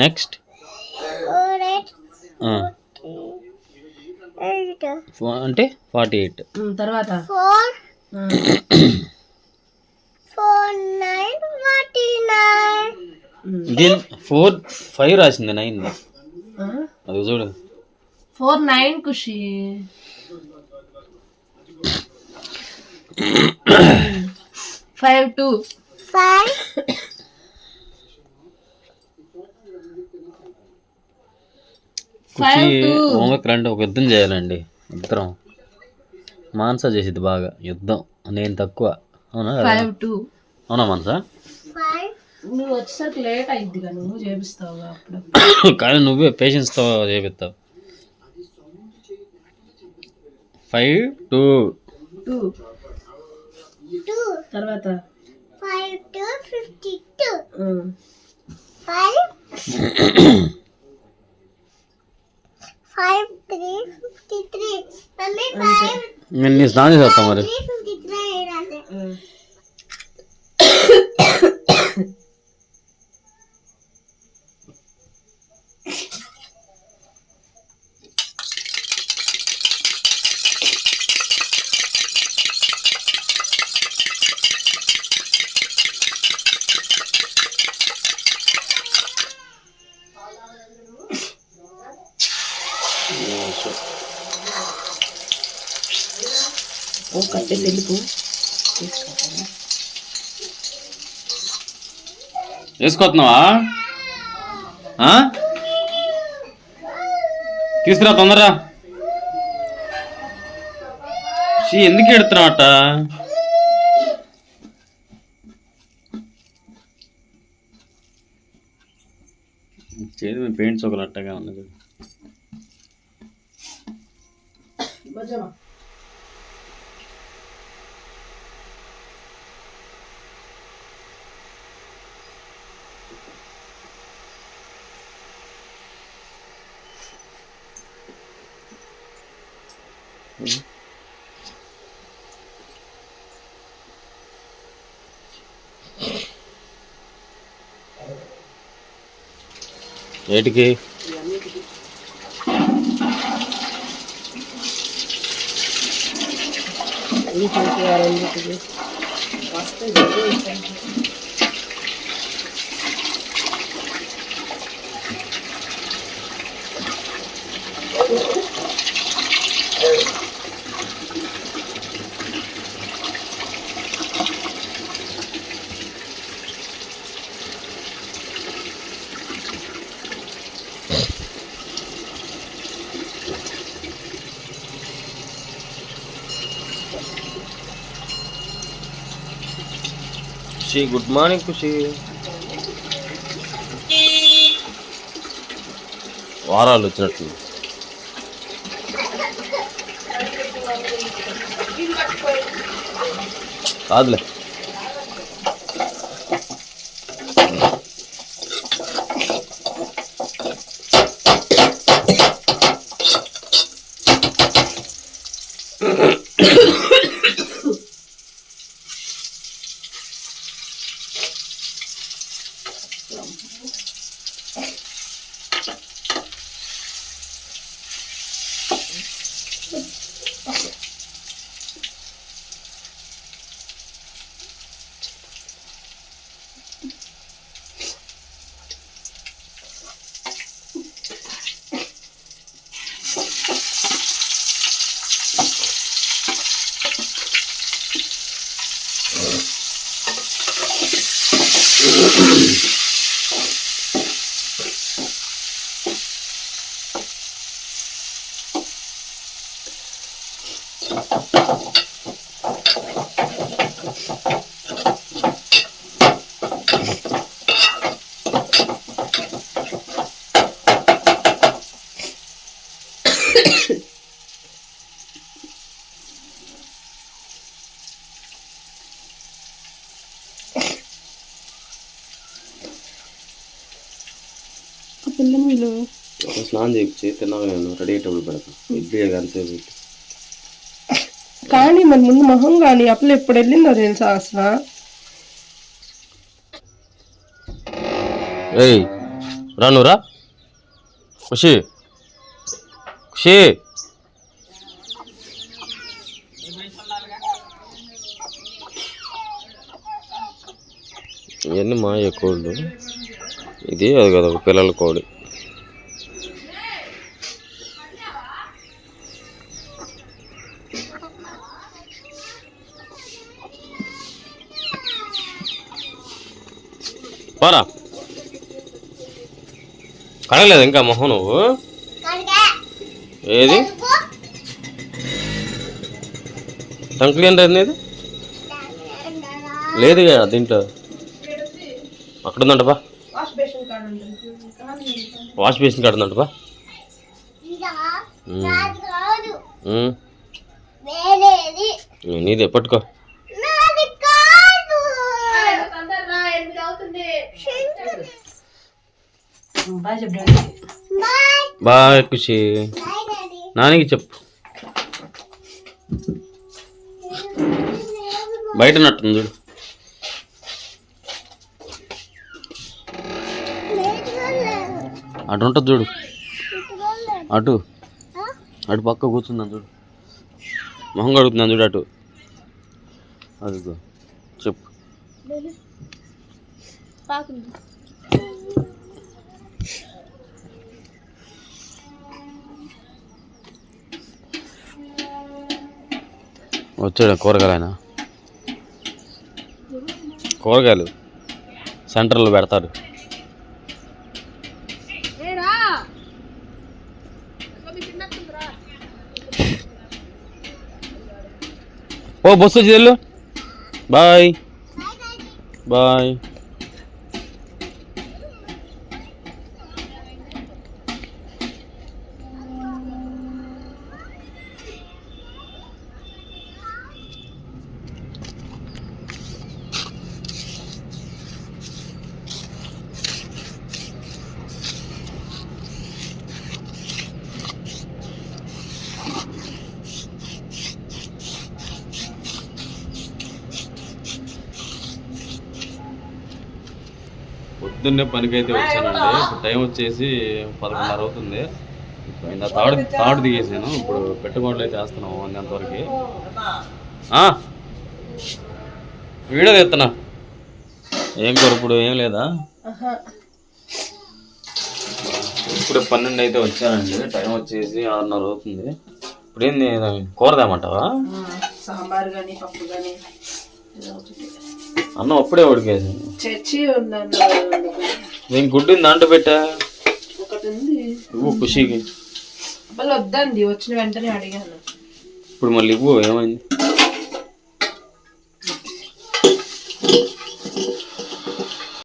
Next అంటే 48. తర్వాత దీని 4 5 రాసింది 9 అది చూడు 4 9 ఖుషి 5 2 హోంవర్క్ రండి ఒక యుద్ధం చేయాలండి ఇద్దరం. మానస చేసిద్ది బాగా యుద్ధం, నేను తక్కువ. అవునా 5 2 అవునా మానస? నువ్వు వచ్చేసరికి లేట్ అయింది కదా, నువ్వు చేపిస్తావు అప్పుడు. కానీ నువ్వే పేషెన్స్తో చేపిస్తావు. 5 2 తర్వాత 5 2 52 5 3 53 మమ్మీ 5 నేను నీ స్నానం చేస్తా మరి. 53 రాసే. ఓ కట్టే తెలుపు వేసుకొస్తున్నావా? తీసుకురా తొందరరా. ఎందుకు ఎడుతున్నావట? చేతి పెయింట్స్ ఒకరు అట్టగా ఉన్నది. ఏటికి ఖుషి? గుడ్ మార్నింగ్ ఖుషి. వారాలు వచ్చినట్టు కాదులే. స్నానం చేయించి తిన్నాక నేను రెడీ అయ్యేటప్పుడు పెడతాను. ఇడ్లీ అంతే పెట్టి. కానీ మన ముందు మొహం కానీ అప్పుడు ఎప్పుడు వెళ్ళిందో తెలుసా అసలు. రానురా ఖుషి ఖుషి ఇవన్నీ మాయ కోళ్ళు. ఇది అది కదా పిల్లల కోడి. పారా కడగలేదు ఇంకా మొహం నువ్వు. ఏది టంక్లీ అంటే ఇది లేదు కదా దీంట్లో. అక్కడ ఉందంట బా, వాష్ బేసిన్ కాడ ఉందంట బా. నీదే పట్టుకో. బాయ్ ఖుషి. నానికి చెప్పు. బయట నట్టుంది చూడు. అటు ఉంటుంది చూడు, అటు అటు పక్క కూర్చుందని చూడు, మొహం కడుగుతున్నాను చూడు అటు. అదిగో చెప్పు. వచ్చాడు కూరగాయలు. కూరగాయలు సెంటర్లో పెడతారు. ఓ బస్సు వచ్చి వెళ్ళు. Bye bye. పొద్దున్నే పనికైతే వచ్చానండి. ఇప్పుడు టైం వచ్చేసి 11:30 అవుతుంది. నా తాడు దిగేసాను. ఇప్పుడు పెట్టుకోవట్లు అయితే వేస్తున్నాము అంతవరకు. వీడియో తెస్తున్నా. ఏం కూర ఇప్పుడు ఏం లేదా? ఇప్పుడు 12 అయితే వచ్చానండి. టైం వచ్చేసి 6:30 అవుతుంది. ఇప్పుడు ఏంది కూర తేమంటావా? సాంబార్ కానీ పప్పు కానీ అన్నం అప్పుడే ఉడికేసాను. చర్చి ఉందండి. నేను గుడ్డిని దాంట్లో పెట్టా. ఒకటి ఉంది. ఇవ్వు ఖుషికి. వద్దండి, వచ్చిన వెంటనే అడిగాను. ఇప్పుడు మళ్ళీ ఇవ్వు. ఏమైంది?